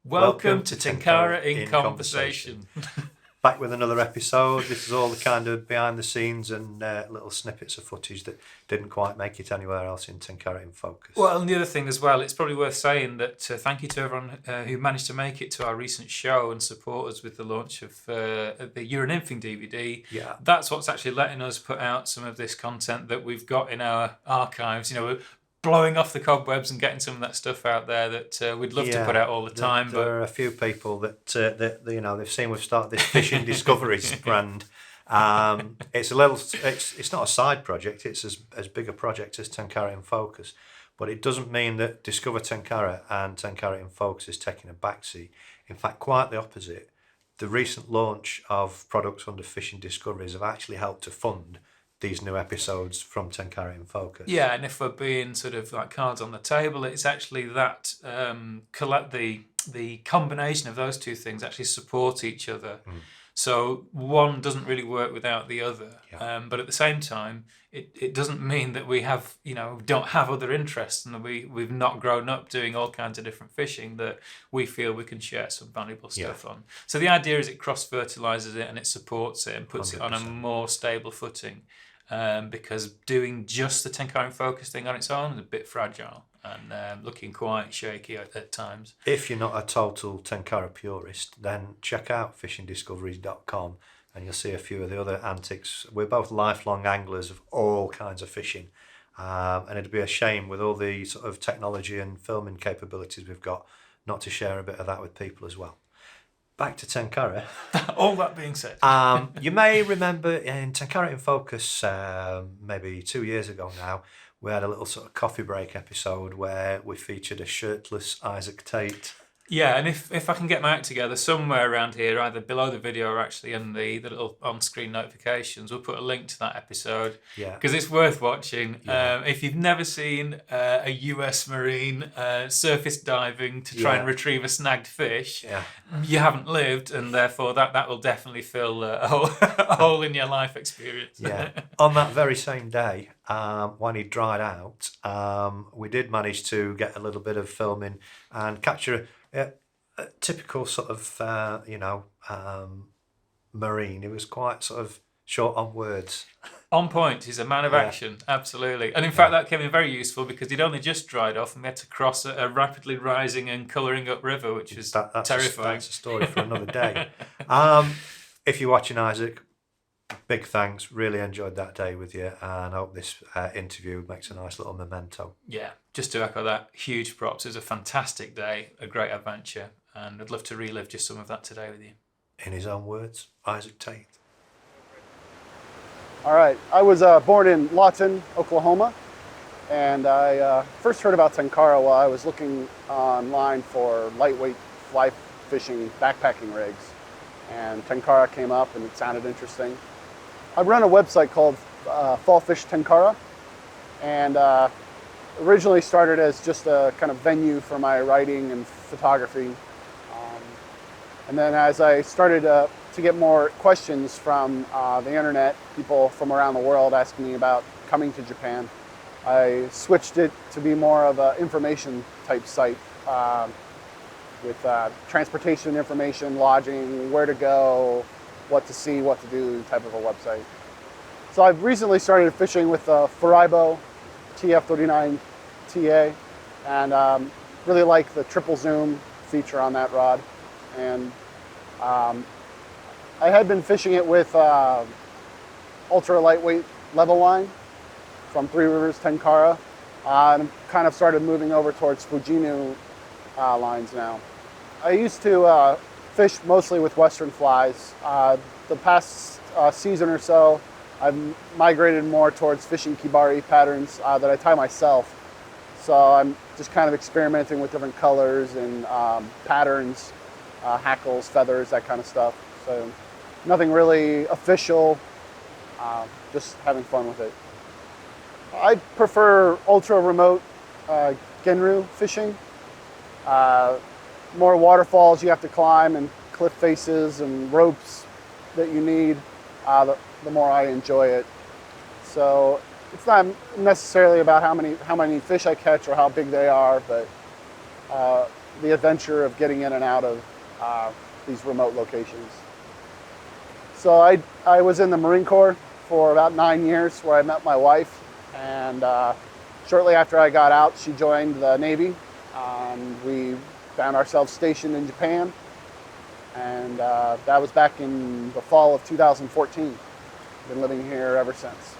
Welcome to Tenkara in Conversation. Back with another episode. This is all the kind of behind the scenes and little snippets of footage that didn't quite make it anywhere else in Tenkara in Focus. Well, and the other thing as well, it's probably worth saying that thank you to everyone who managed to make it to our recent show and support us with the launch of the You're an Nymphing DVD. Yeah. That's what's actually letting us put out some of this content that we've got in our archives. You know, we're blowing off the cobwebs and getting some of that stuff out there that we'd love to put out all the time. There are a few people that they've seen we've started this fishing discoveries brand. It's not a side project. It's as big a project as Tenkara in Focus, but it doesn't mean that Discover Tenkara and Tenkara in Focus is taking a backseat. In fact, quite the opposite. The recent launch of products under Fishing Discoveries have actually helped to fund these new episodes from Tenkara in Focus. Yeah, and if we're being sort of like cards on the table, it's actually that the combination of those two things actually support each other. So one doesn't really work without the other. Yeah. But at the same time, it doesn't mean that we have, don't have other interests and that we've not grown up doing all kinds of different fishing that we feel we can share some valuable stuff on. So the idea is it cross-fertilizes it and it supports it and puts 100%. It on a more stable footing. Because doing just the Tenkara in Focus thing on its own is a bit fragile and looking quite shaky at times. If you're not a total Tenkara purist, then check out fishingdiscoveries.com and you'll see a few of the other antics. We're both lifelong anglers of all kinds of fishing, and it'd be a shame with all the sort of technology and filming capabilities we've got not to share a bit of that with people as well. Back to Tenkara. All that being said. You may remember in Tenkara in Focus, maybe 2 years ago now, we had a little sort of coffee break episode where we featured a shirtless Isaac Tait. Yeah, and if I can get my act together somewhere around here, either below the video or actually in the little on-screen notifications, we'll put a link to that episode. Yeah. Because it's worth watching. Yeah. If you've never seen a US Marine surface diving to try and retrieve a snagged fish, you haven't lived, and therefore that will definitely fill a hole in your life experience. Yeah. On that very same day, when he dried out, we did manage to get a little bit of filming and capture a typical sort of, marine. He was quite sort of short on words. On point. He's a man of action, absolutely. And in fact, that came in very useful because he'd only just dried off and we had to cross a rapidly rising and colouring up river, which was terrifying. That's a story for another day. If you're watching, Isaac, big thanks. Really enjoyed that day with you, and I hope this interview makes a nice little memento. Yeah, just to echo that, huge props. It was a fantastic day, a great adventure, and I'd love to relive just some of that today with you. In his own words, Isaac Tait. All right, I was born in Lawton, Oklahoma, and I first heard about Tenkara while I was looking online for lightweight fly fishing backpacking rigs, and Tenkara came up and it sounded interesting. I run a website called Fallfish Tenkara, and originally started as just a kind of venue for my writing and photography. And then as I started to get more questions from the internet, people from around the world asking me about coming to Japan, I switched it to be more of an information type site with transportation information, lodging, where to go, what to see, what to do type of a website. So I've recently started fishing with the Faribo TF39 TA, and really like the triple zoom feature on that rod. And I had been fishing it with ultra lightweight level line from Three Rivers Tenkara, and kind of started moving over towards Fujinu lines now. I used to fish mostly with Western flies. The past season or so, I've migrated more towards fishing Kibari patterns that I tie myself. So I'm just kind of experimenting with different colors and patterns, hackles, feathers, that kind of stuff. So nothing really official, just having fun with it. I prefer ultra remote Genru fishing. More waterfalls you have to climb and cliff faces and ropes that you need, the more I enjoy it. So it's not necessarily about how many fish I catch or how big they are, but the adventure of getting in and out of these remote locations. So I was in the Marine Corps for about 9 years, where I met my wife, and shortly after I got out, she joined the Navy. We found ourselves stationed in Japan, and that was back in the fall of 2014. Been living here ever since.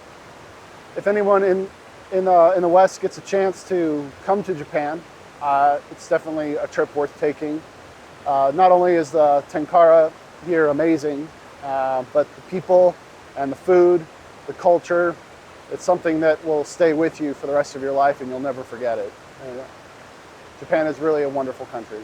If anyone in the West gets a chance to come to Japan, it's definitely a trip worth taking. Not only is the Tenkara here amazing, but the people and the food, the culture, it's something that will stay with you for the rest of your life, and you'll never forget it. Japan is really a wonderful country.